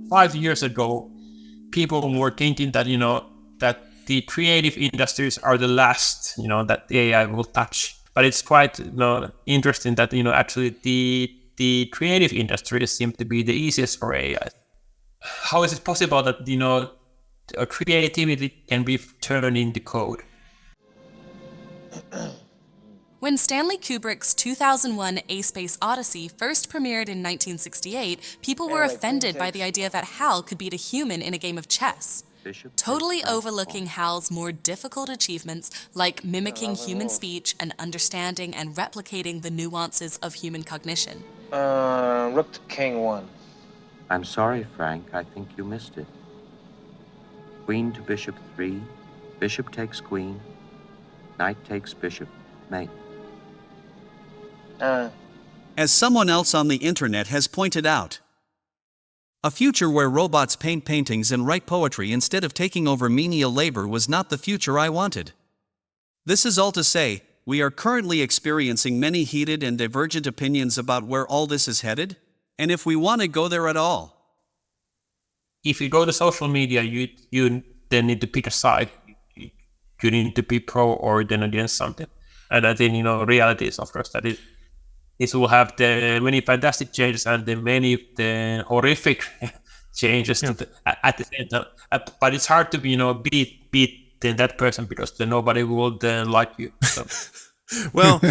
5 years ago, people were thinking that, that the creative industries are the last, that the AI will touch. But it's quite, interesting that, actually the creative industries seem to be the easiest for AI. How is it possible that, creativity can be turned into code? When Stanley Kubrick's 2001 A Space Odyssey first premiered in 1968, people were offended by the idea that Hal could beat a human in a game of chess, totally overlooking Hal's more difficult achievements like mimicking human speech and understanding and replicating the nuances of human cognition. Rook to King 1. I'm sorry, Frank. I think you missed it. Queen to Bishop 3. Bishop takes Queen. Knight takes Bishop. Mate. As someone else on the internet has pointed out, a future where robots paint paintings and write poetry instead of taking over menial labor was not the future I wanted. This is all to say, we are currently experiencing many heated and divergent opinions about where all this is headed, and if we want to go there at all. If you go to social media, you then need to pick a side. You need to be pro or then against something. And I think, reality is, of course, that it will have the many fantastic changes and the horrific changes at the same time. But it's hard to beat that person because then nobody will like you. So. Well,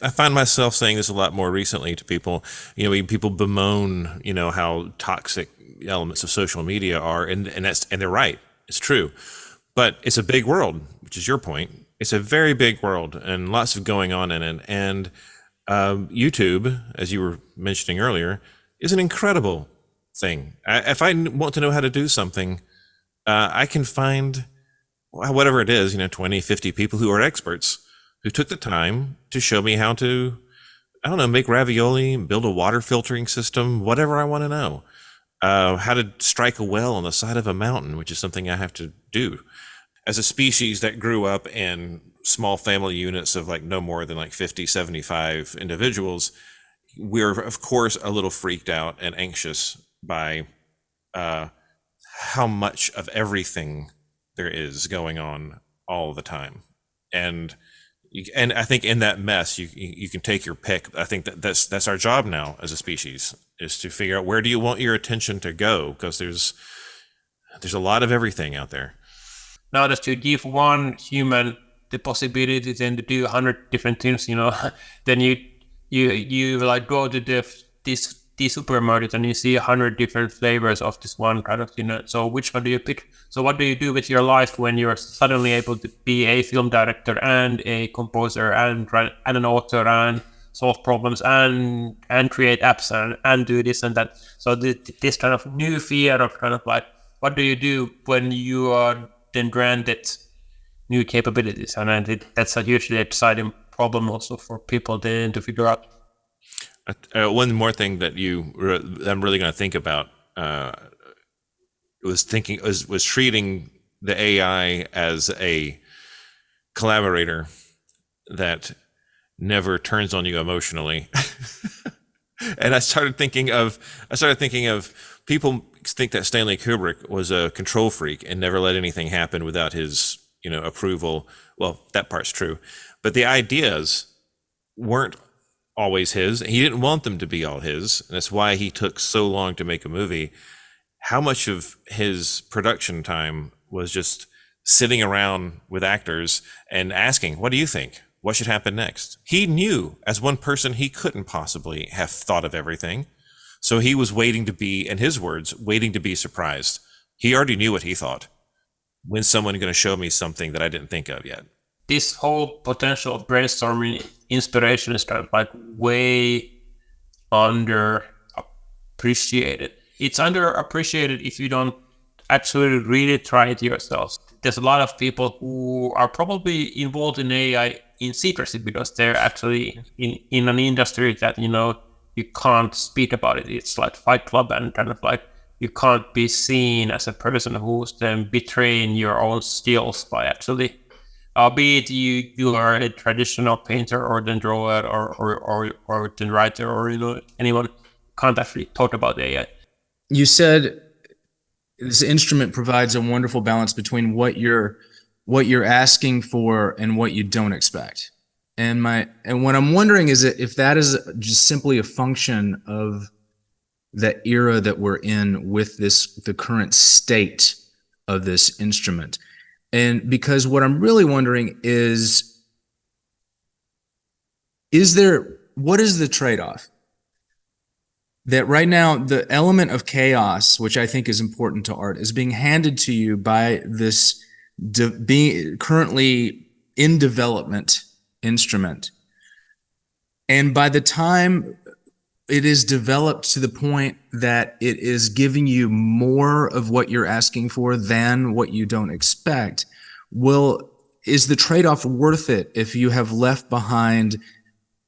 I find myself saying this a lot more recently to people. People bemoan, how toxic elements of social media are, and they're right. It's true, but it's a big world, which is your point. It's a very big world and lots of going on in it. And YouTube, as you were mentioning earlier, is an incredible thing. If I want to know how to do something, I can find whatever it is, 20, 50 people who are experts who took the time to show me how to, make ravioli, build a water filtering system, whatever I want to know. How to strike a well on the side of a mountain, which is something I have to do. As a species that grew up in small family units of no more than 50, 75 individuals, we're of course a little freaked out and anxious by how much of everything there is going on all the time. And I think in that mess, you can take your pick. I think that's our job now as a species, is to figure out where do you want your attention to go, because there's a lot of everything out there. Now that you give one human the possibility then to do 100 different things, then you go to the supermarket and you see 100 different flavors of this one product, so which one do you pick? So what do you do with your life when you're suddenly able to be a film director and a composer and an author and solve problems and create apps and do this and that? So this kind of new fear of what do you do when you are then granted new capabilities? And I think that's a hugely exciting problem also for people then to figure out. One more thing that I'm really going to think about was treating the AI as a collaborator that never turns on you emotionally. And I started thinking of people think that Stanley Kubrick was a control freak and never let anything happen without his approval. Well, that part's true, but the ideas weren't always his. He didn't want them to be all his. And that's why he took so long to make a movie. How much of his production time was just sitting around with actors and asking, what do you think? What should happen next? He knew as one person he couldn't possibly have thought of everything. So he was waiting to be, in his words, waiting to be surprised. He already knew what he thought. When's someone going to show me something that I didn't think of yet? This whole potential of brainstorming inspiration is way underappreciated. It's underappreciated if you don't actually really try it yourself. There's a lot of people who are probably involved in AI in secrecy because they're actually in an industry that, you can't speak about it. It's like Fight Club and you can't be seen as a person who's then betraying your own skills by actually, be it you are a traditional painter or then drawer or then writer or anyone can't actually talk about AI. You said this instrument provides a wonderful balance between what you're asking for and what you don't expect. And what I'm wondering is if that is just simply a function of the era that we're in with the current state of this instrument. And because what I'm really wondering is what is the trade-off? That right now, the element of chaos, which I think is important to art, is being handed to you by this being currently in development instrument. And by the time it is developed to the point that it is giving you more of what you're asking for than what you don't expect, is the trade-off worth it if you have left behind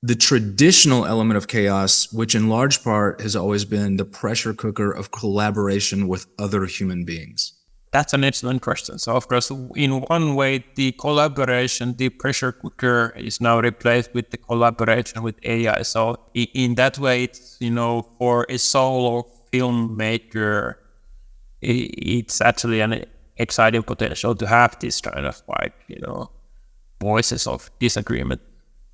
the traditional element of chaos, which in large part has always been the pressure cooker of collaboration with other human beings? That's an excellent question. So, of course, in one way, the collaboration, the pressure cooker is now replaced with the collaboration with AI. So, in that way, it's, for a solo filmmaker, it's actually an exciting potential to have this kind of voices of disagreement.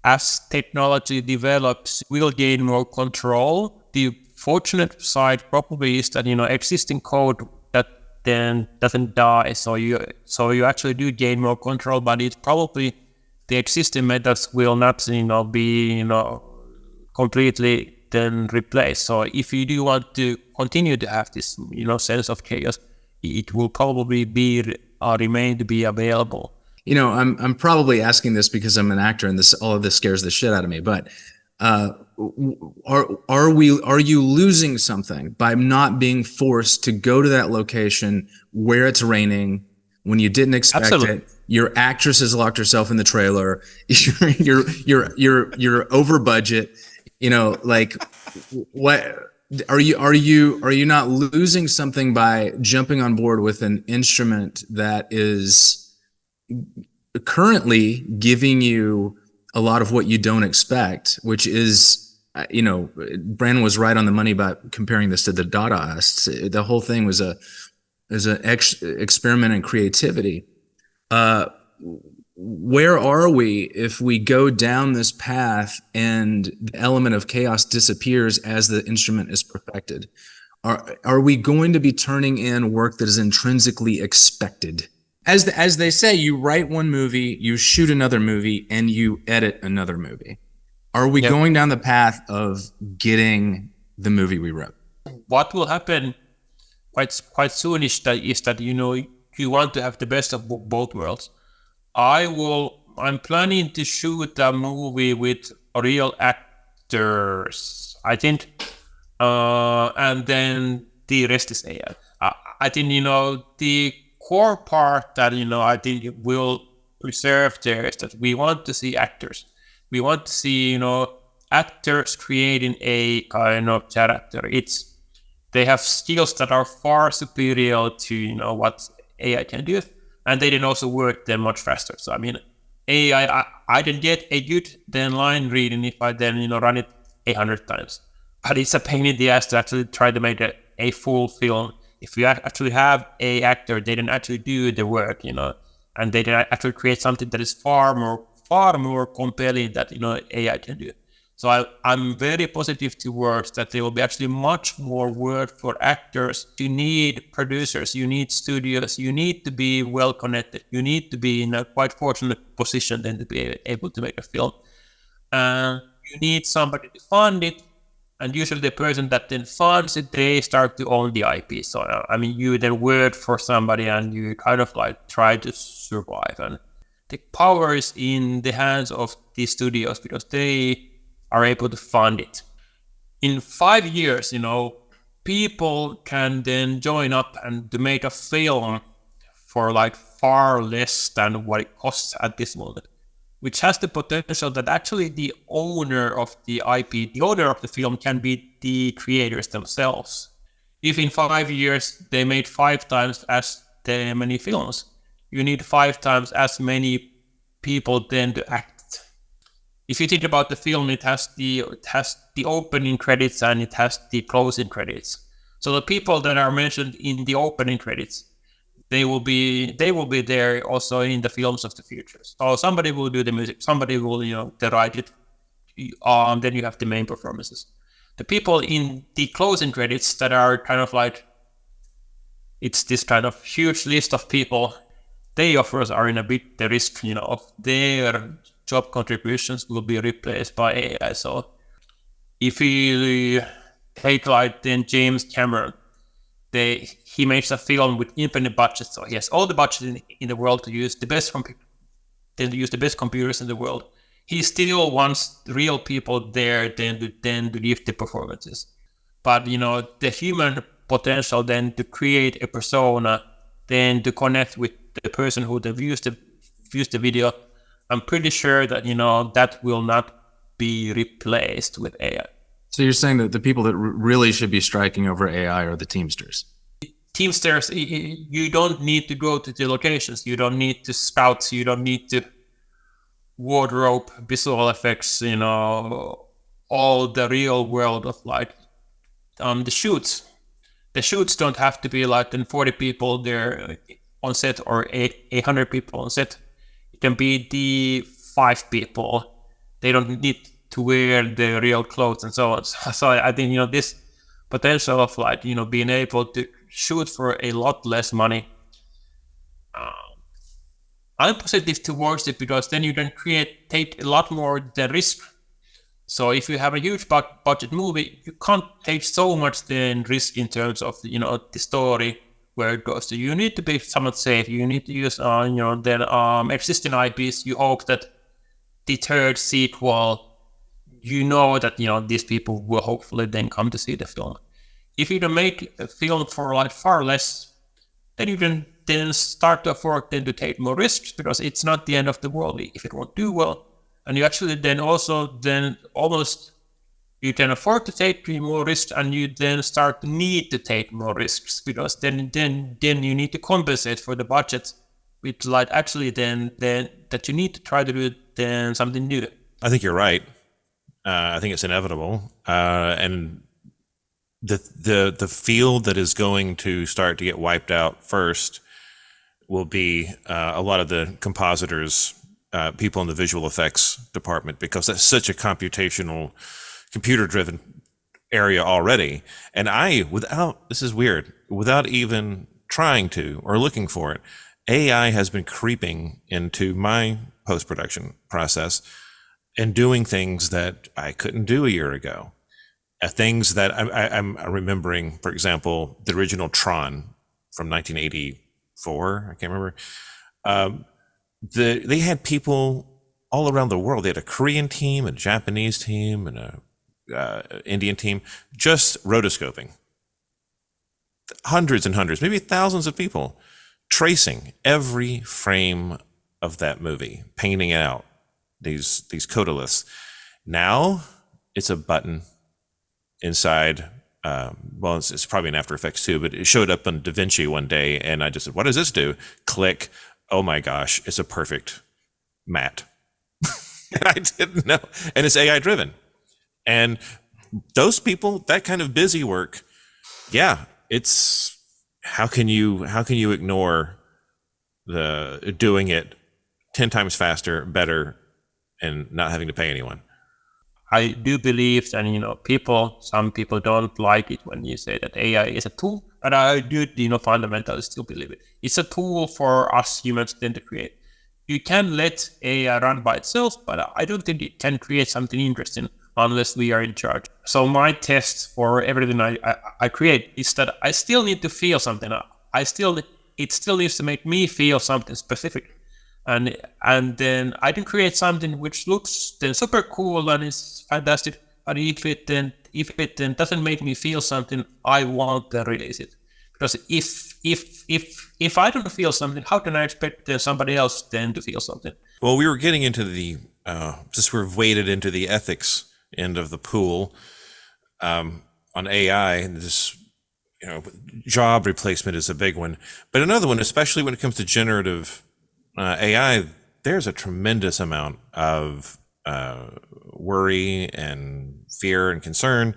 As technology develops, we'll gain more control. The fortunate side probably is that, existing code that then doesn't die. So you actually do gain more control, but it's probably the existing methods will not, be, completely then replaced. So if you do want to continue to have this, sense of chaos, it will probably remain to be available. I'm probably asking this because I'm an actor and all of this scares the shit out of me, but are you losing something by not being forced to go to that location where it's raining when you didn't expect Absolutely. it? Your actress has locked herself in the trailer. You're over budget. What are you not losing something by jumping on board with an instrument that is currently giving you a lot of what you don't expect, which is, Brandon was right on the money about comparing this to the Dadaists. The whole thing was an experiment in creativity. Where are we if we go down this path and the element of chaos disappears as the instrument is perfected? Are we going to be turning in work that is intrinsically expected? As they say, you write one movie, you shoot another movie, and you edit another movie. Are we going down the path of getting the movie we wrote? What will happen quite soon is that you want to have the best of both worlds. I'm planning to shoot a movie with real actors, I think, and then the rest is AI. I think the core part that I think it will preserve there is that we want to see actors. We want to see actors creating a kind of character. They have skills that are far superior to what AI can do, and they then also work them much faster. So AI, I can get a good then line reading if I then run it 100 times, but it's a pain in the ass to actually try to make a full film. If you actually have a actor, they can actually do the work, and they can actually create something that is far more compelling that AI can do. So I'm very positive towards that there will be actually much more work for actors. You need producers, you need studios, you need to be well connected, you need to be in a quite fortunate position then to be able to make a film. You need somebody to fund it. And usually the person that then funds it, they start to own the IP. So, you then work for somebody and you kind of try to survive. And the power is in the hands of these studios because they are able to fund it. In 5 years, people can then join up and to make a film for far less than what it costs at this moment, which has the potential that actually the owner of the IP, the owner of the film can be the creators themselves. If in 5 years they made 5 times as many films, you need 5 times as many people then to act. If you think about the film, it has the opening credits and it has the closing credits. So the people that are mentioned in the opening credits, they will be there also in the films of the future. So somebody will do the music, somebody will write it. Then you have the main performances. The people in the closing credits that are kind of like, it's this kind of huge list of people. They of course are in a bit the risk, of their job contributions will be replaced by AI. So if you take like then James Cameron, he makes a film with infinite budget, so he has all the budget in the world to use the best computers in the world. He still wants real people there then to give the performances. But the human potential then to create a persona, then to connect with the person who views the video, I'm pretty sure that that will not be replaced with AI. So you're saying that the people that really should be striking over AI are the Teamsters? Teamsters, you don't need to go to the locations. You don't need to scout. You don't need to wardrobe, visual effects, all the real world of like the shoots. The shoots don't have to be like 40 people there on set or 800 people on set. It can be the 5 people. They don't need to wear the real clothes and so on. So I think this potential of like being able to shoot for a lot less money. I'm positive towards it because then you can take a lot more the risk. So if you have a huge budget movie, you can't take so much then risk in terms of the story where it goes to. You need to be somewhat safe. You need to use existing IPs. You hope that the third sequel, that these people will hopefully then come to see the film. If you can make a film for like far less, then you can then start to afford then to take more risks, because it's not the end of the world if it won't do well. And you actually then also you can afford to take more risks, and you then start to need to take more risks, because then you need to compensate for the budget with like actually then that you need to try to do then something new. I think you're right. I think it's inevitable, and the field that is going to start to get wiped out first will be a lot of the compositors, people in the visual effects department, because that's such a computational, computer-driven area already. And this is weird, without even trying to or looking for it, AI has been creeping into my post-production process and doing things that I couldn't do a year ago. Things that I'm remembering, for example, the original Tron from 1984, I can't remember. They had people all around the world. They had a Korean team, a Japanese team, and a Indian team, just rotoscoping. Hundreds and hundreds, maybe thousands of people tracing every frame of that movie, painting it out, these codoliths. Now it's a button inside, it's probably in After Effects too, but it showed up on DaVinci one day, and I just said, what does this do? Click. Oh my gosh, it's a perfect matte. And I didn't know. And it's AI driven. And those people, that kind of busy work, yeah, it's how can you ignore the doing it 10 times faster, better, and not having to pay anyone? I do believe that, some people don't like it when you say that AI is a tool, but I do, fundamentally still believe it. It's a tool for us humans then to create. You can let AI run by itself, but I don't think it can create something interesting unless we are in charge. So my test for everything I create is that I still need to feel something. It still needs to make me feel something specific. And then I can create something which looks then super cool and is fantastic. But if it then doesn't make me feel something, I won't release it. Because if I don't feel something, how can I expect somebody else then to feel something? Well, we were getting into the just we've waded into the ethics end of the pool on AI, and this job replacement is a big one. But another one, especially when it comes to generative AI, there's a tremendous amount of worry and fear and concern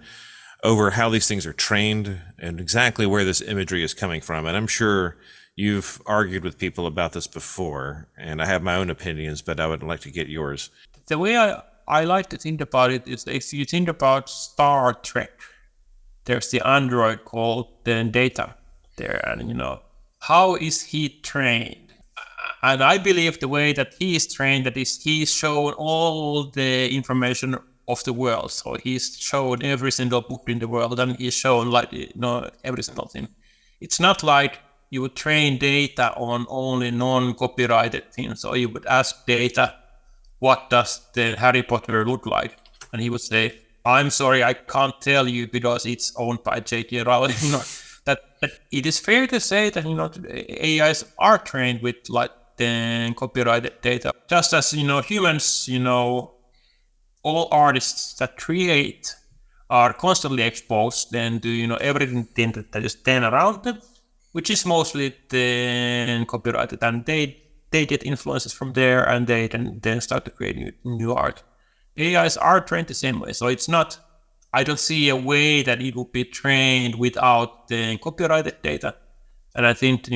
over how these things are trained and exactly where this imagery is coming from. And I'm sure you've argued with people about this before, and I have my own opinions, but I would like to get yours. The way I like to think about it is, if you think about Star Trek, there's the android called the Data there, and how is he trained? And I believe the way that he is trained, that is, he's shown all the information of the world. So he's shown every single book in the world, and he's shown every single thing. It's not like you would train Data on only non-copyrighted things. So you would ask Data, what does the Harry Potter look like? And he would say, I'm sorry, I can't tell you because it's owned by J.K. Rowling. That it is fair to say that AIs are trained with the copyrighted data, just as humans. All artists that create are constantly exposed then to everything that is then around them, which is mostly then copyrighted, and they get influences from there, and they then start to create new art. AIs are trained the same way, so it's not. I don't see a way that it would be trained without the copyrighted data, and I think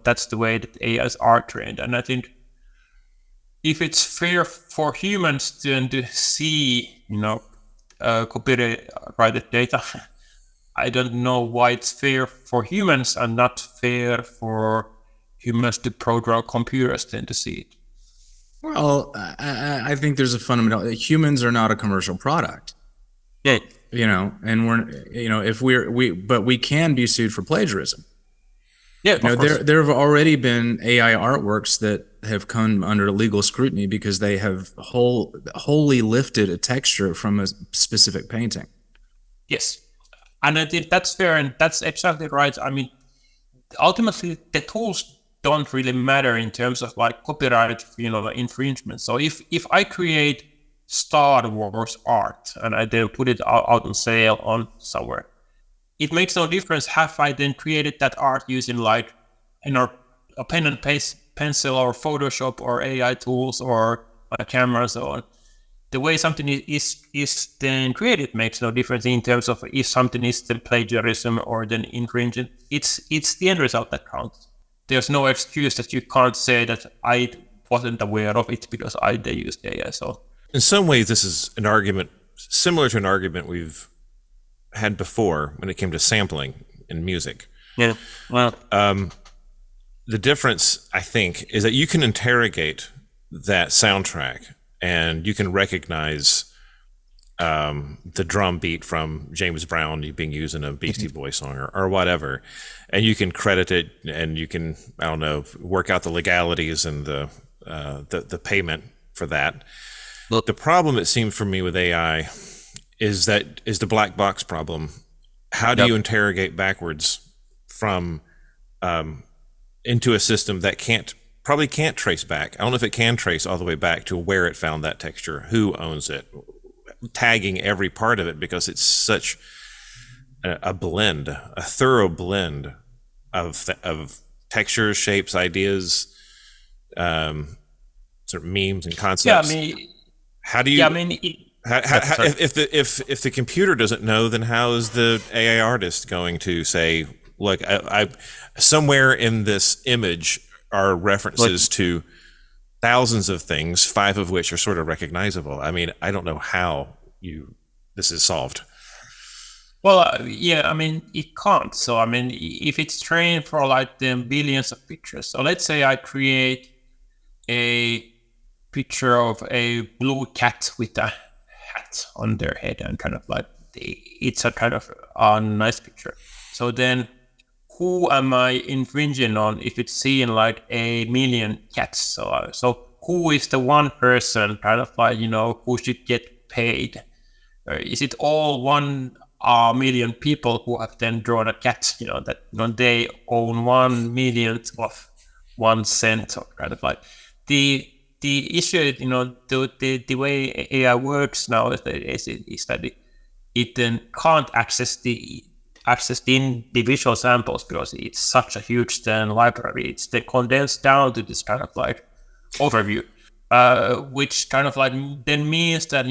that's the way that AIs are trained. And I think if it's fair for humans to see copyrighted data, I don't know why it's fair for humans and not fair for humans to program computers then to see it. Well, I think there's a fundamental. Humans are not a commercial product. Yeah. And but we can be sued for plagiarism. Yeah, of course. There have already been AI artworks that have come under legal scrutiny because they have wholly lifted a texture from a specific painting. Yes, and I think that's fair, and that's exactly right. I mean, ultimately, the tools don't really matter in terms of copyright, infringement. So if I create Star Wars art and I then put it out on sale on somewhere, it makes no difference have I then created that art using a pen and pencil or Photoshop or AI tools or a camera and so on. The way something is then created makes no difference in terms of if something is then plagiarism or then infringing. It's the end result that counts. There's no excuse that you can't say that I wasn't aware of it because they used AI. So in some ways, this is an argument similar to an argument we've had before when it came to sampling in music. Yeah, well, the difference, I think, is that you can interrogate that soundtrack and you can recognize the drum beat from James Brown being used in a Beastie Boys song or whatever, and you can credit it, and you can, I don't know, work out the legalities and the payment for that. Look, the problem, it seems for me, with AI is the black box problem. How do you interrogate backwards from into a system that probably can't trace back? I don't know if it can trace all the way back to where it found that texture, who owns it, tagging every part of it, because it's such a blend, a thorough blend of textures, shapes, ideas, sort of memes and concepts. Yeah, I mean, how do you? Yeah, I mean, if the computer doesn't know, then how is the AI artist going to say, look, I somewhere in this image are references to thousands of things, 5 of which are sort of recognizable. I mean, I don't know how this is solved. Well, yeah, I mean, it can't. So, I mean, if it's trained for the billions of pictures. So let's say I create a picture of a blue cat with a hat on their head and it's a kind of a nice picture. So then who am I infringing on if it's seen a million cats? So who is the one person who should get paid? Or is it all 1 million people who have then drawn a cat, that they own 1 millionth of 1 cent, or the issue, the way AI works now is that it then can't access the individual samples because it's such a huge library. It's then condensed down to this kind of overview, which kind of then means that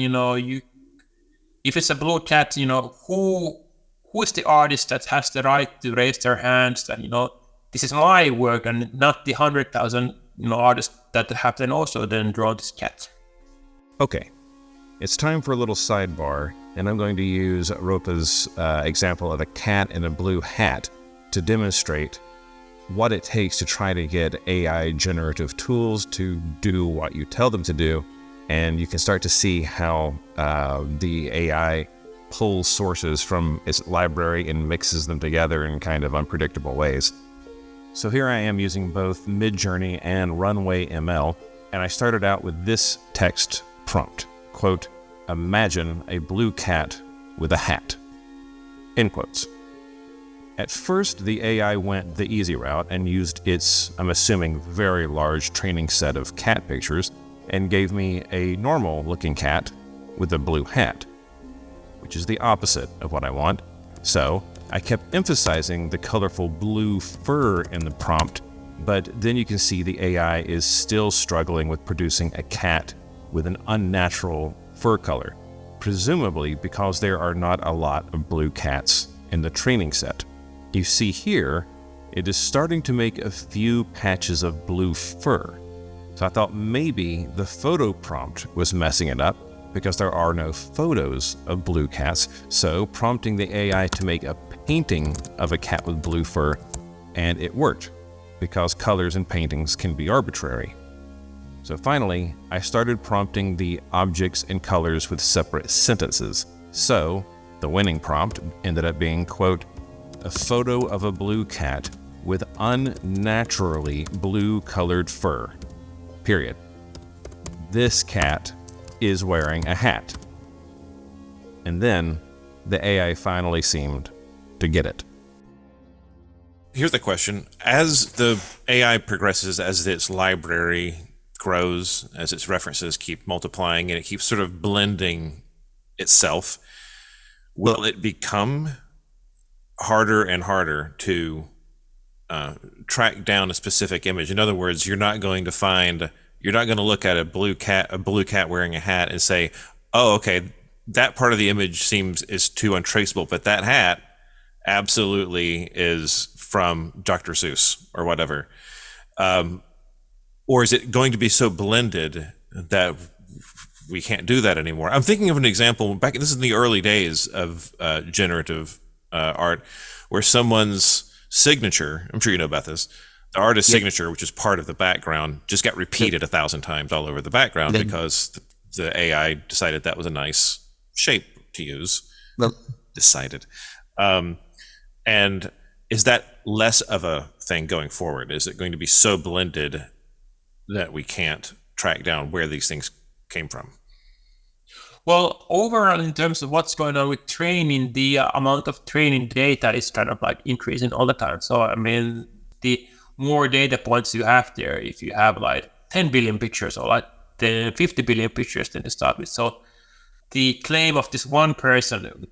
if it's a blue cat, who who is the artist that has the right to raise their hands that, this is my work and not the 100,000, artists that have then also then drawn this cat. Okay, it's time for a little sidebar, and I'm going to use Roope's example of a cat in a blue hat to demonstrate what it takes to try to get AI generative tools to do what you tell them to do. And you can start to see how the AI pulls sources from its library and mixes them together in kind of unpredictable ways. So here I am using both Midjourney and Runway ML, and I started out with this text prompt, quote, "Imagine a blue cat with a hat," end quotes. At first, the AI went the easy route and used its, I'm assuming, very large training set of cat pictures and gave me a normal-looking cat with a blue hat, which is the opposite of what I want. So I kept emphasizing the colorful blue fur in the prompt, but then you can see the AI is still struggling with producing a cat with an unnatural fur color, presumably because there are not a lot of blue cats in the training set. You see here, it is starting to make a few patches of blue fur. So I thought maybe the photo prompt was messing it up because there are no photos of blue cats, so prompting the AI to make a painting of a cat with blue fur, and it worked, because colors in paintings can be arbitrary. So finally, I started prompting the objects and colors with separate sentences. So the winning prompt ended up being, quote, "A photo of a blue cat with unnaturally blue colored fur, period. This cat is wearing a hat." And then the AI finally seemed to get it. Here's the question. As the AI progresses, as its library grows, as its references keep multiplying and it keeps sort of blending itself, will it become harder and harder to track down a specific image? In other words, you're not going to look at a blue cat wearing a hat and say, "Oh, okay, that part of the image is too untraceable, but that hat absolutely is from Dr. Seuss," or whatever. Or is it going to be so blended that we can't do that anymore? I'm thinking of an example this is in the early days of generative art, where someone's signature, I'm sure you know about this, the artist's signature, which is part of the background, just got repeated 1,000 times all over the background because the AI decided that was a nice shape to use. Decided. And is that less of a thing going forward? Is it going to be so blended that we can't track down where these things came from? Well, overall, in terms of what's going on with training, the amount of training data is kind of like increasing all the time. So, I mean, the more data points you have there, if you have like 10 billion pictures or like 50 billion pictures, then to start with. So the claim of this one person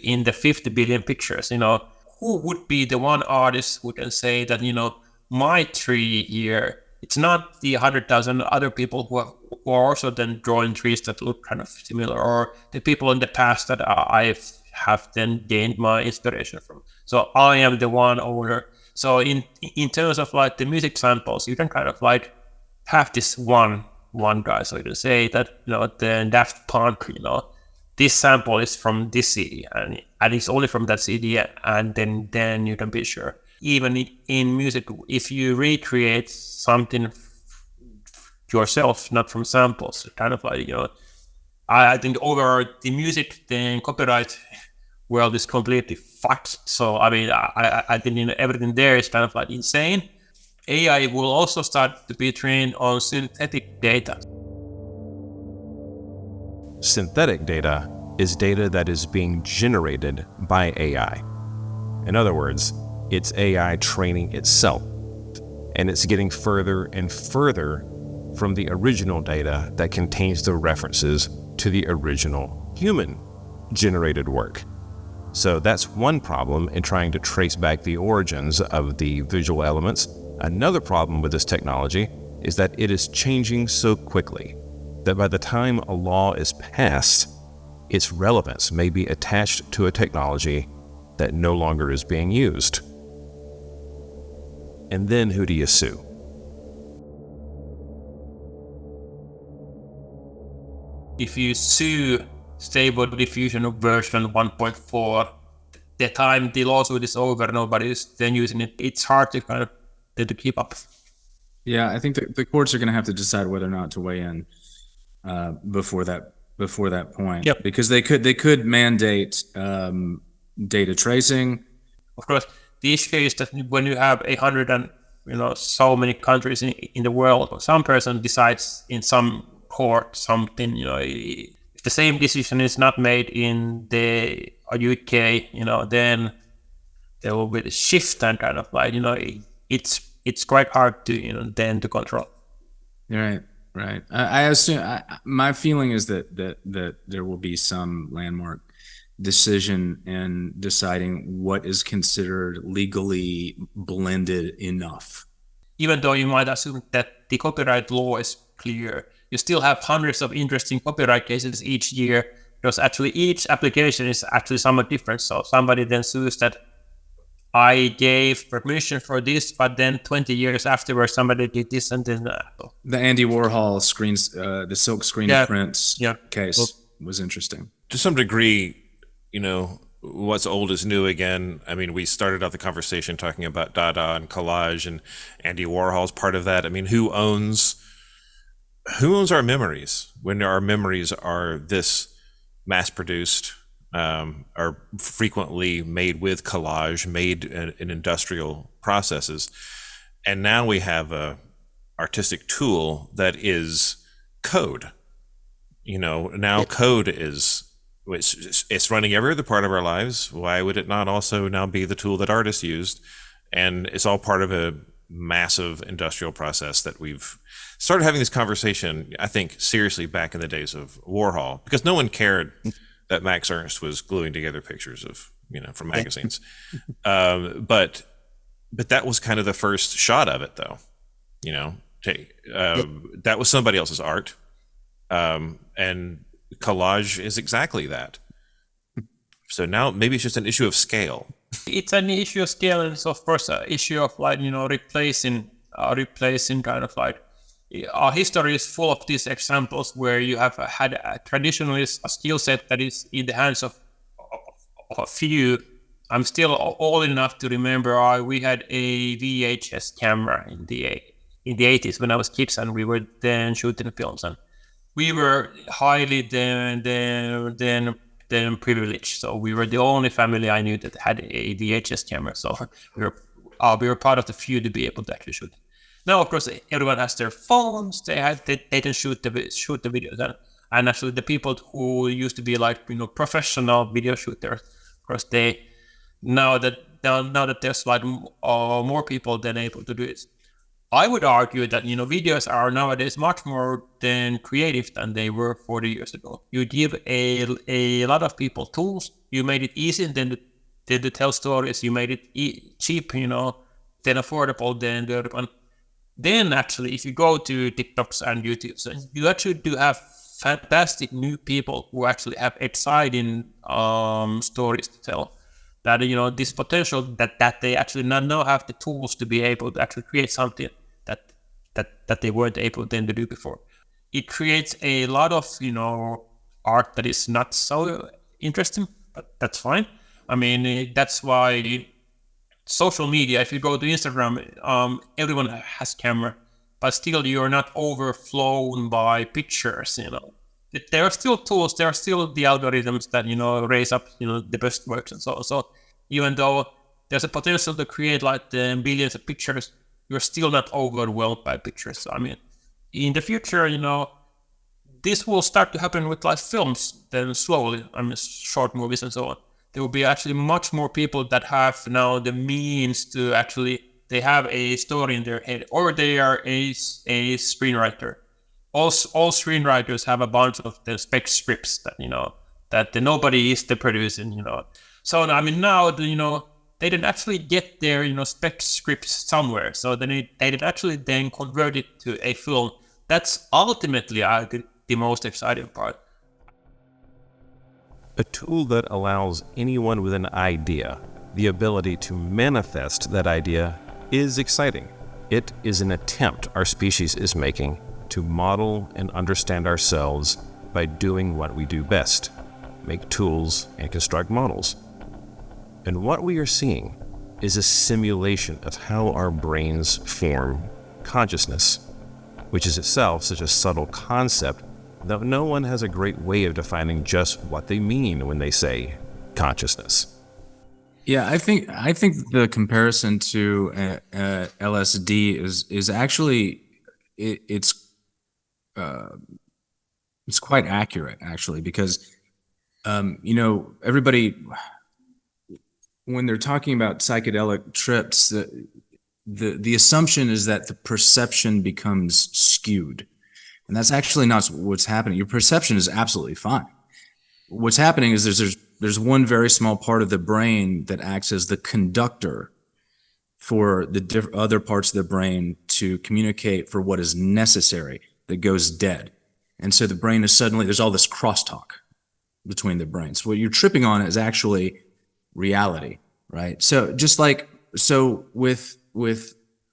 in the 50 billion pictures, who would be the one artist who can say that, my tree here, it's not the 100,000 other people who are also then drawing trees that look kind of similar, or the people in the past that I have then gained my inspiration from. So I am the one over. So in terms of like the music samples, you can kind of like have this one guy. So you can say that, the Daft Punk, this sample is from this CD and it's only from that CD, and then you can be sure. Even in music, if you recreate something yourself, not from samples, kind of like, I think overall the music, the copyright world is completely fucked. So, I mean, I think everything there is kind of like insane. AI will also start to be trained on synthetic data. Synthetic data is data that is being generated by AI. In other words, it's AI training itself, and it's getting further and further from the original data that contains the references to the original human-generated work. So that's one problem in trying to trace back the origins of the visual elements. Another problem with this technology is that it is changing so quickly that by the time a law is passed, its relevance may be attached to a technology that no longer is being used. And then who do you sue? If you sue Stable Diffusion version 1.4, the time the lawsuit is over, nobody's then using it. It's hard to kind of to keep up. Yeah, I think the courts are going to have to decide whether or not to weigh in before that point. Yep. Because they could mandate data tracing. Of course, the issue is that when you have 100 and so many countries in the world, some person decides in some court something, if the same decision is not made in the UK, then there will be the shift and kind of like, it's quite hard to, then to control. Right. I assume my feeling is that there will be some landmark decision in deciding what is considered legally blended enough. Even though you might assume that the copyright law is clear, you still have hundreds of interesting copyright cases each year, because actually each application is actually somewhat different. So somebody then sues that I gave permission for this, but then 20 years afterwards somebody did this and then the Andy Warhol screens, the silk screen prints case was interesting. To some degree, what's old is new again. I mean, we started out the conversation talking about Dada and collage, and Andy Warhol's part of that. I mean, who owns our memories when our memories are this mass-produced, are frequently made with collage, made in industrial processes, and now we have a artistic tool that is code. Now code is. It's running every other part of our lives. Why would it not also now be the tool that artists used? And it's all part of a massive industrial process that we've started having this conversation, I think, seriously back in the days of Warhol, because no one cared that Max Ernst was gluing together pictures of, from magazines. But that was kind of the first shot of it, though. That was somebody else's art. And collage is exactly that. So now maybe it's just an issue of scale. It's an issue of scale, and it's of course an issue of like replacing kind of like our history is full of these examples where you have had traditionally a skill set that is in the hands of a few. I'm still old enough to remember we had a VHS camera in the 80s when I was kids, and we were then shooting films, and we were highly then privileged. So we were the only family I knew that had a VHS camera. So we were part of the few to be able to actually shoot. Now, of course, everyone has their phones. They can shoot the videos, and actually the people who used to be like professional video shooters, of course, now that there's like more people than able to do it. I would argue that videos are nowadays much more than creative than they were 40 years ago. You give a lot of people tools. You made it easy then to tell stories. You made it cheap, then affordable. Then actually, if you go to TikToks and YouTube, so you actually do have fantastic new people who actually have exciting stories to tell. That this potential that they actually now have the tools to be able to actually create something that they weren't able then to do before. It creates a lot of art that is not so interesting, but that's fine. I mean, that's why social media, if you go to Instagram, everyone has camera, but still you're not overflown by pictures. There are still tools, there are still the algorithms that raise up the best works and so on. So even though there's a potential to create like billions of pictures, you're still not overwhelmed by pictures. So, I mean, in the future, this will start to happen with like films. Then slowly, I mean, short movies and so on. There will be actually much more people that have now the means to actually, they have a story in their head, or they are a screenwriter. All screenwriters have a bunch of the spec scripts that nobody is the producing. So I mean, now they didn't actually get their spec scripts somewhere, so they did actually then convert it to a film. That's ultimately the most exciting part. A tool that allows anyone with an idea the ability to manifest that idea is exciting. It is an attempt our species is making to model and understand ourselves by doing what we do best, make tools and construct models. And what we are seeing is a simulation of how our brains form consciousness, which is itself such a subtle concept that no one has a great way of defining just what they mean when they say consciousness. Yeah, I think the comparison to LSD is actually it's quite accurate actually, because everybody, when they're talking about psychedelic trips, the assumption is that the perception becomes skewed, and that's actually not what's happening. Your perception is absolutely fine. What's happening is there's one very small part of the brain that acts as the conductor for the other parts of the brain to communicate for what is necessary, that goes dead. And so the brain is suddenly, there's all this crosstalk between the brains. What you're tripping on is actually reality, right? So with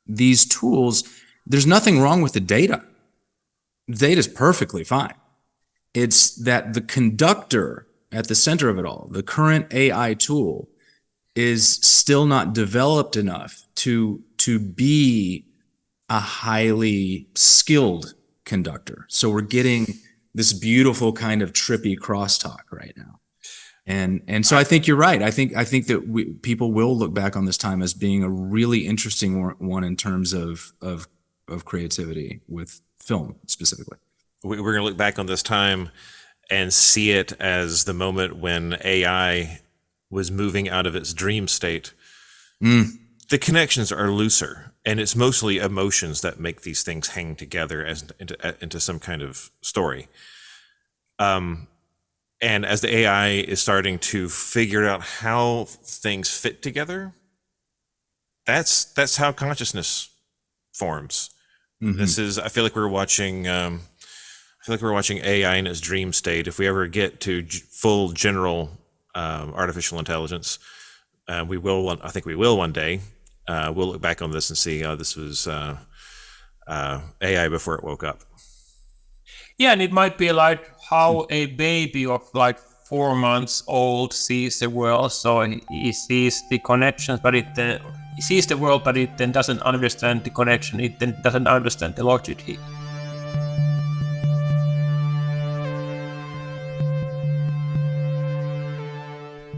these tools, there's nothing wrong with the data. Data is perfectly fine. It's that the conductor at the center of it all, the current AI tool, is still not developed enough to be a highly skilled conductor. So we're getting this beautiful kind of trippy crosstalk right now. And so I think you're right. I think that people will look back on this time as being a really interesting one in terms of creativity with film specifically. We're going to look back on this time and see it as the moment when AI was moving out of its dream state. The connections are looser, and it's mostly emotions that make these things hang together into some kind of story. And as the AI is starting to figure out how things fit together, that's how consciousness forms. Mm-hmm. I feel like we're watching AI in its dream state. If we ever get to full general artificial intelligence, we will. I think we will one day. We'll look back on this and see, this was AI before it woke up. Yeah, and it might be like how a baby of like 4 months old sees the world. So he sees the connections, but he sees the world, but it then doesn't understand the connection. It then doesn't understand the logic.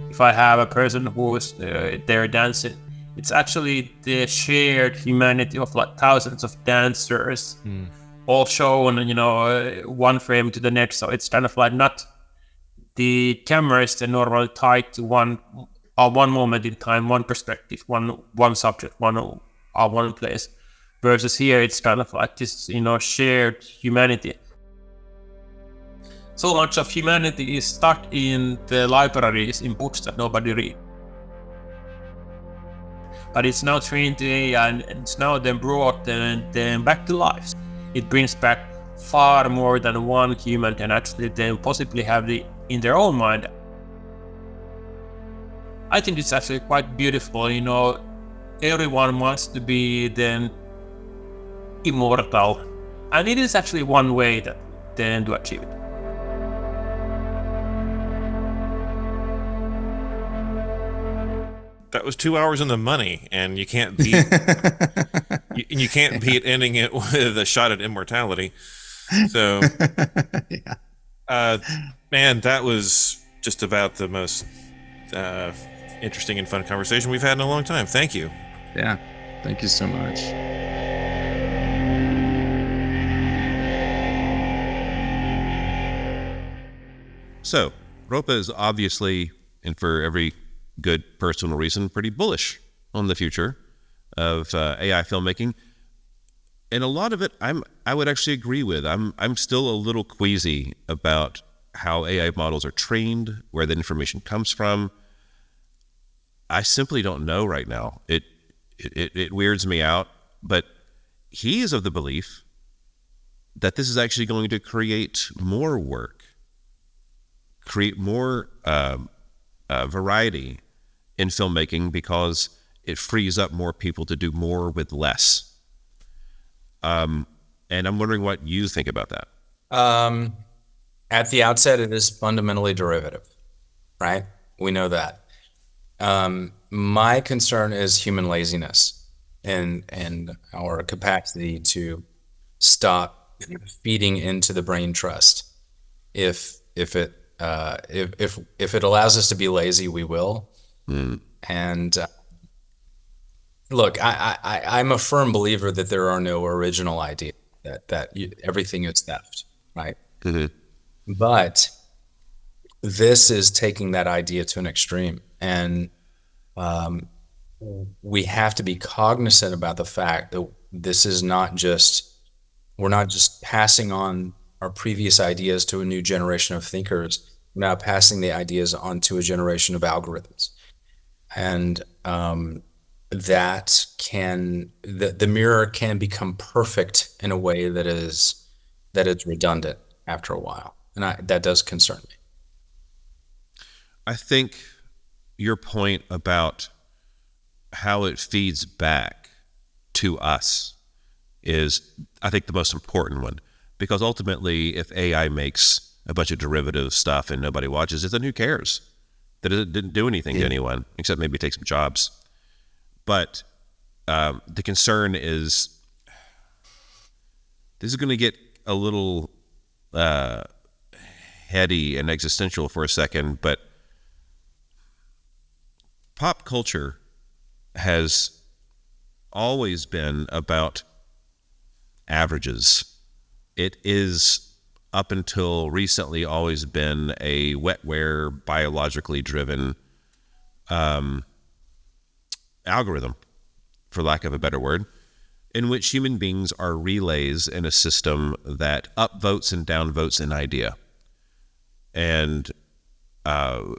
If I have a person who's there dancing, it's actually the shared humanity of like thousands of dancers, all shown, one frame to the next. So it's kind of like not the camera is normally tied to one moment in time, one perspective, one subject, one place. Versus here, it's kind of like this, shared humanity. So much of humanity is stuck in the libraries in books that nobody read. But it's now trained to AI, and it's now then brought then back to life. It brings back far more than one human can actually then possibly have in their own mind. I think it's actually quite beautiful, everyone wants to be then immortal. And it is actually one way to achieve it. That was 2 hours on the money, and you can't beat you can't beat ending it with a shot at immortality. So, man, that was just about the most interesting and fun conversation we've had in a long time. Thank you. Yeah, thank you so much. So, Roope is obviously, and for every good personal reason, pretty bullish on the future of AI filmmaking, and a lot of it I would actually agree with. I'm still a little queasy about how AI models are trained, where the information comes from. I simply don't know right now. It weirds me out, but he is of the belief that this is actually going to create more work, create more variety in filmmaking because it frees up more people to do more with less. And I'm wondering what you think about that. At the outset, it is fundamentally derivative, right? We know that. My concern is human laziness and our capacity to stop feeding into the brain trust. If it allows us to be lazy, we will. And look, I'm a firm believer that there are no original ideas, that everything is theft, right? But this is taking that idea to an extreme, and we have to be cognizant about the fact that this is not just, we're not just passing on our previous ideas to a new generation of thinkers. We're now passing the ideas on to a generation of algorithms. And the mirror can become perfect in a way that is redundant after a while. And that does concern me. I think your point about how it feeds back to us is, I think, the most important one. Because ultimately, if AI makes a bunch of derivative stuff and nobody watches it, then who cares? That it didn't do anything to anyone, except maybe take some jobs. But the concern is, this is going to get a little heady and existential for a second, but pop culture has always been about averages. It is, up until recently, always been a wetware, biologically driven algorithm, for lack of a better word, in which human beings are relays in a system that upvotes and downvotes an idea. And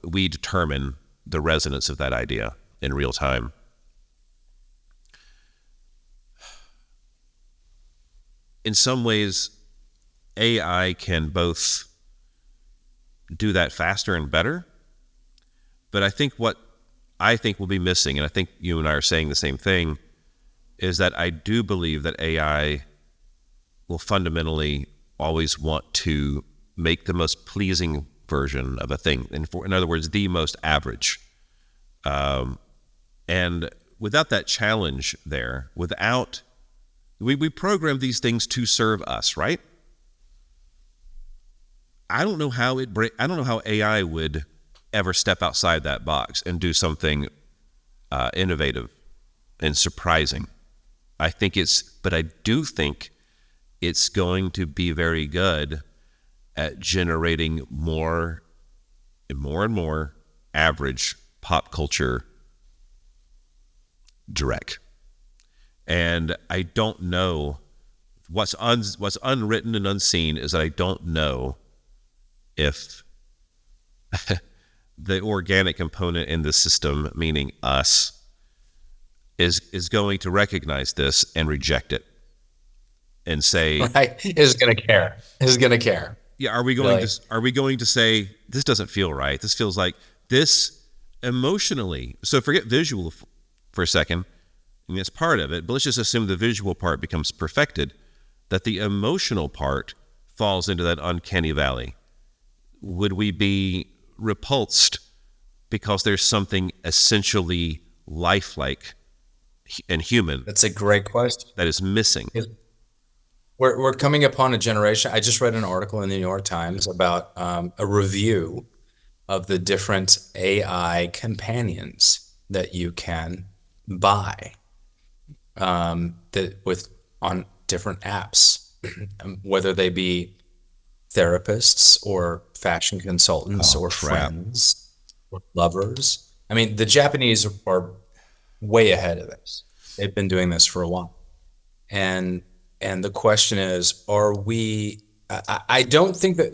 we determine the resonance of that idea in real time. In some ways, AI can both do that faster and better, but I think what I think will be missing, and I think you and I are saying the same thing, is that I do believe that AI will fundamentally always want to make the most pleasing version of a thing. In other words, the most average. And without that challenge there, we program these things to serve us, right? I don't know how AI would ever step outside that box and do something innovative and surprising. But I do think it's going to be very good at generating more and more average pop culture direct. And I don't know, what's unwritten and unseen is that I don't know if the organic component in the system, meaning us, is going to recognize this and reject it and say, right, is going to care. Yeah, are we going to say, this doesn't feel right? This feels like this emotionally. So forget visual for a second. I mean, it's part of it, but let's just assume the visual part becomes perfected, that the emotional part falls into that uncanny valley. Would we be repulsed because there's something essentially lifelike and human? That's a great question. That is missing. We're coming upon a generation. I just read an article in the New York Times about a review of the different AI companions that you can buy on different apps, whether they be therapists or fashion consultants or friends or lovers. I mean, the Japanese are way ahead of this. They've been doing this for a while. And the question is, are we, I don't think that,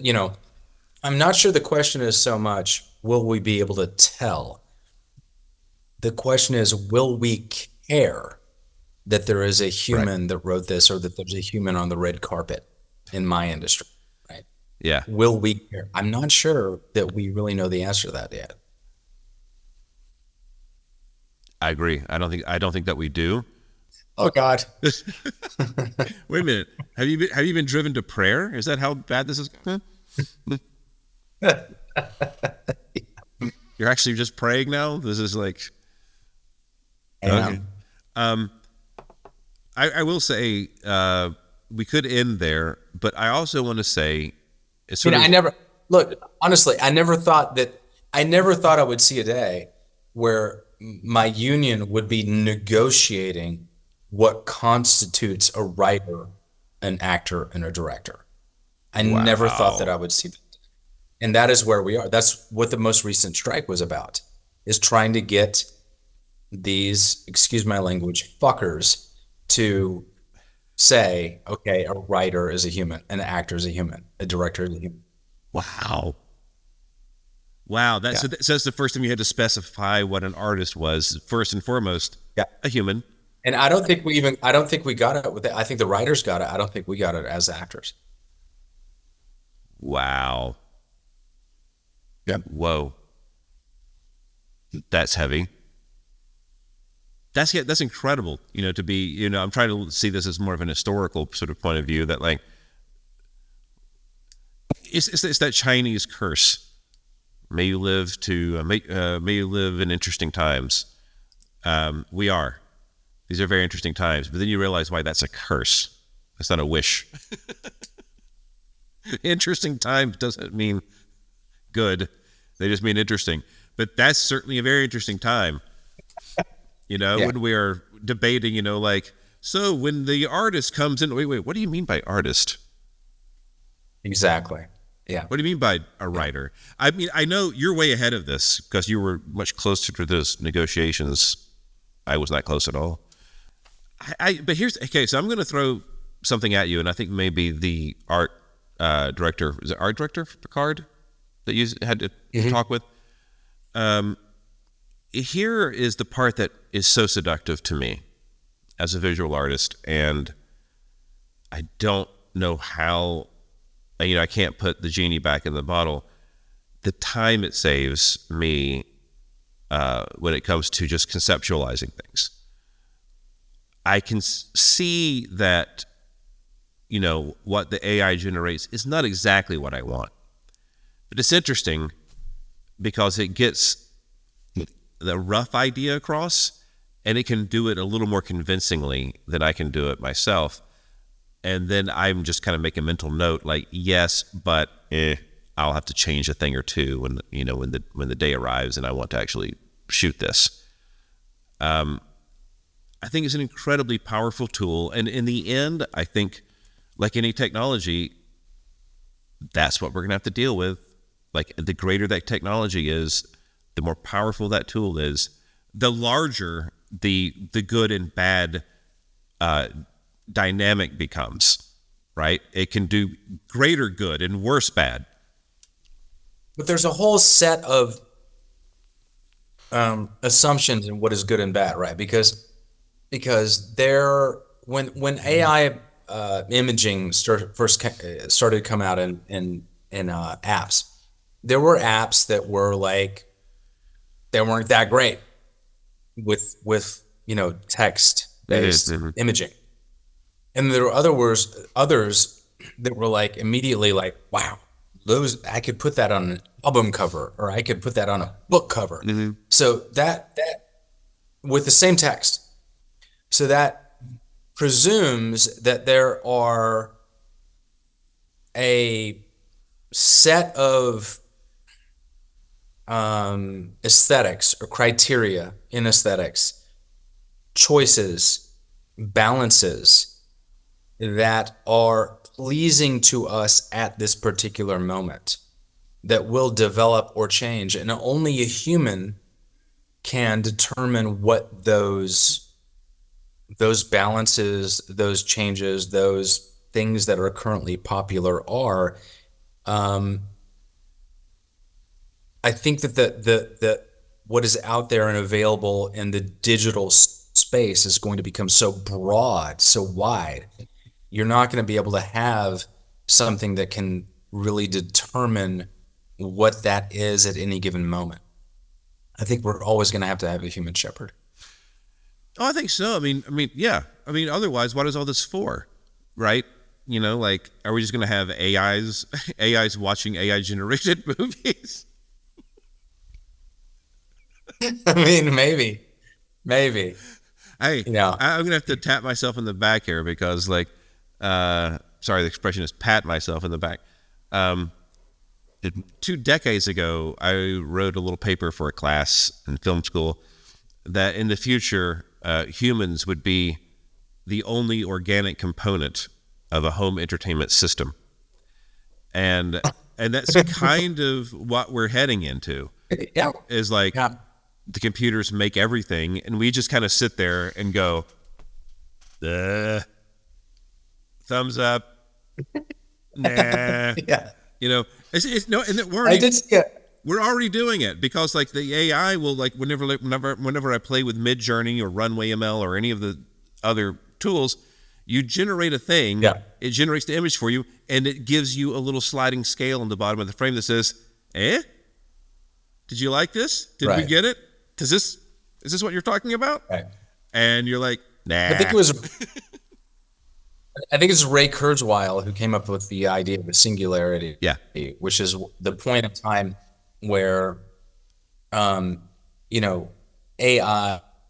I'm not sure the question is so much, will we be able to tell? The question is, will we care that there is a human that wrote this, or that there's a human on the red carpet in my industry, right? Yeah, Will we care? I'm not sure that we really know the answer to that yet. I agree. I don't think that we do. Oh God. Wait a minute. Have you been driven to prayer? Is that how bad this is? You're actually just praying now? This is like okay. I will say we could end there, but I also want to say it's sort of, I never look, honestly, I never thought I would see a day where my union would be negotiating what constitutes a writer, an actor, and a director. I never thought that I would see that. And that is where we are. That's what the most recent strike was about, is trying to get these, excuse my language, fuckers to say, okay, a writer is a human, an actor is a human, a director is a human. wow. Wow, that's so that's the first time you had to specify what an artist was. First and foremost, a human. And I don't think we got it with it. I think the writers got it. I don't think we got it as actors. Wow. Yep. Whoa. That's heavy. That's incredible, to be, I'm trying to see this as more of an historical sort of point of view, that like, it's that Chinese curse. May you live may you live in interesting times. We are. These are very interesting times, but then you realize why that's a curse. That's not a wish. Interesting times doesn't mean good. They just mean interesting. But that's certainly a very interesting time. When we are debating, so when the artist comes in, wait, what do you mean by artist? Exactly. Yeah. What do you mean by a writer? I mean, I know you're way ahead of this because you were much closer to those negotiations. I was not close at all. But so I'm going to throw something at you, and I think maybe the art director, is it art director for Picard that you had to talk with? Here is the part that is so seductive to me as a visual artist, and I don't know how, I can't put the genie back in the bottle. The time it saves me when it comes to just conceptualizing things. I can see that, what the AI generates is not exactly what I want. But it's interesting because it gets the rough idea across, and it can do it a little more convincingly than I can do it myself. And then I'm just kind of make a mental note, like, yes, but I'll have to change a thing or two when the day arrives and I want to actually shoot this. I think it's an incredibly powerful tool, and in the end, I think, like any technology, that's what we're gonna have to deal with. Like, the greater that technology is, the more powerful that tool is, the larger the good and bad dynamic becomes, right? It can do greater good and worse bad. But there's a whole set of assumptions in what is good and bad, right? Because when AI imaging first started to come out in apps, there were apps that were like, they weren't that great with text based imaging, and there were others that were like immediately like, wow, those, I could put that on an album cover, or I could put that on a book cover. So that with the same text, so that presumes that there are a set of aesthetics or criteria in aesthetics, choices, balances that are pleasing to us at this particular moment that will develop or change. And only a human can determine what those balances, those changes, those things that are currently popular are. I think that the what is out there and available in the digital space is going to become so broad, so wide. You're not going to be able to have something that can really determine what that is at any given moment. I think we're always going to have a human shepherd. Oh, I think so. I mean, yeah. I mean, otherwise, what is all this for, right? You know, like, are we just going to have AIs watching AI generated movies? I mean, maybe. Hey, Yeah. I'm gonna have to tap myself in the back here because, like, sorry, the expression is pat myself in the back. 2 decades ago, I wrote a little paper for a class in film school that in the future, humans would be the only organic component of a home entertainment system, and that's kind of what we're heading into. Yeah. Is like. Yeah. The computers make everything, and we just kind of sit there and go, thumbs up, nah. Yeah. You know, it's no, and I did see it. we're already doing it because, like, the AI will, like, whenever I play with Midjourney or Runway ML or any of the other tools, you generate a thing, Yeah. it generates the image for you, and it gives you a little sliding scale on the bottom of the frame that says, did you like this? Did we Right. get it? Is this what you're talking about? Right. And you're like, nah. I think it's Ray Kurzweil who came up with the idea of a singularity. Yeah. Which is the point of time where, AI,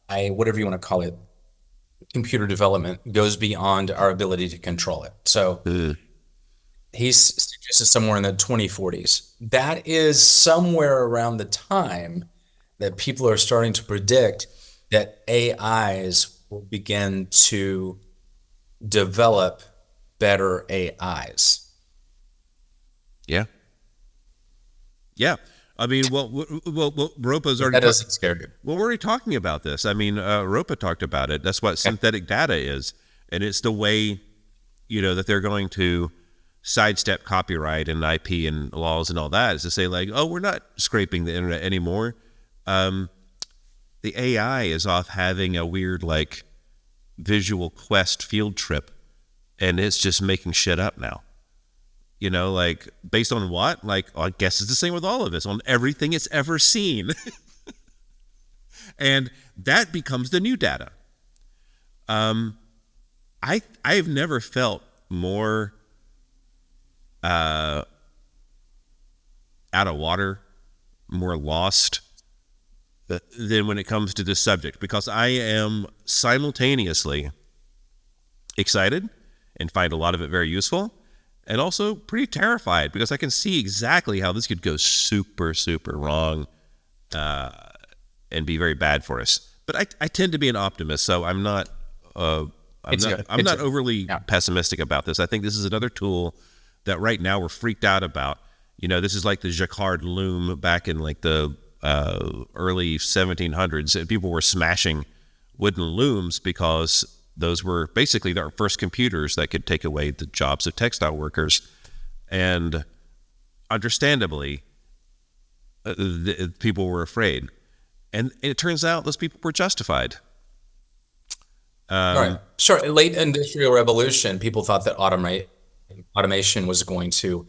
whatever you want to call it, computer development goes beyond our ability to control it. So he's suggested somewhere in the 2040s. That is somewhere around the time that people are starting to predict that AIs will begin to develop better AIs. Yeah. Yeah. I mean, well, Roope's already. That doesn't scare you. Well, we're already talking about this. I mean, Roope talked about it. That's what synthetic data is, and it's the way, that they're going to sidestep copyright and IP and laws and all that. Is to say, like, oh, we're not scraping the internet anymore. The AI is off having a weird, like, visual quest field trip, and it's just making shit up now. Like, based on what? Like, I guess it's the same with all of us, on everything it's ever seen. And that becomes the new data. I've never felt more out of water, more lost than when it comes to this subject, because I am simultaneously excited and find a lot of it very useful, and also pretty terrified because I can see exactly how this could go super, super wrong and be very bad for us. But I tend to be an optimist, so I'm not overly pessimistic about this. I think this is another tool that right now we're freaked out about. This is like the Jacquard loom back in, like, the early 1700s, and people were smashing wooden looms because those were basically our first computers that could take away the jobs of textile workers. And understandably, people were afraid. And it turns out those people were justified. Right. Sure. Late industrial revolution, people thought that automation is going to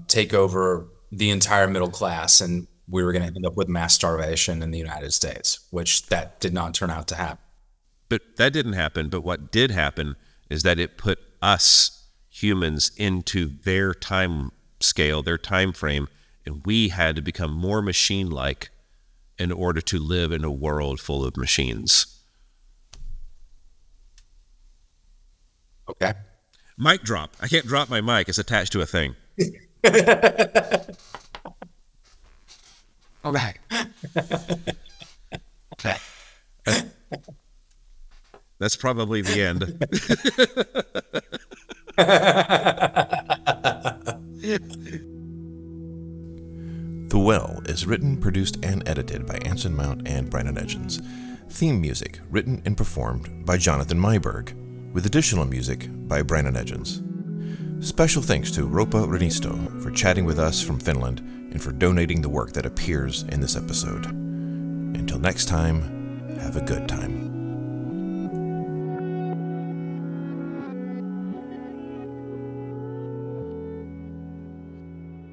take over the entire middle class, and we were going to end up with mass starvation in the United States, which that did not turn out to happen. But that didn't happen. But what did happen is that it put us humans into their time scale, their time frame, and we had to become more machine-like in order to live in a world full of machines. Okay. Mic drop. I can't drop my mic. It's attached to a thing. Okay. That's probably the end. The Well is written, produced, and edited by Anson Mount and Brandon Edgens. Theme music written and performed by Jonathan Myberg, with additional music by Brandon Edgens. Special thanks to Roope Rainisto for chatting with us from Finland and for donating the work that appears in this episode. Until next time, have a good time.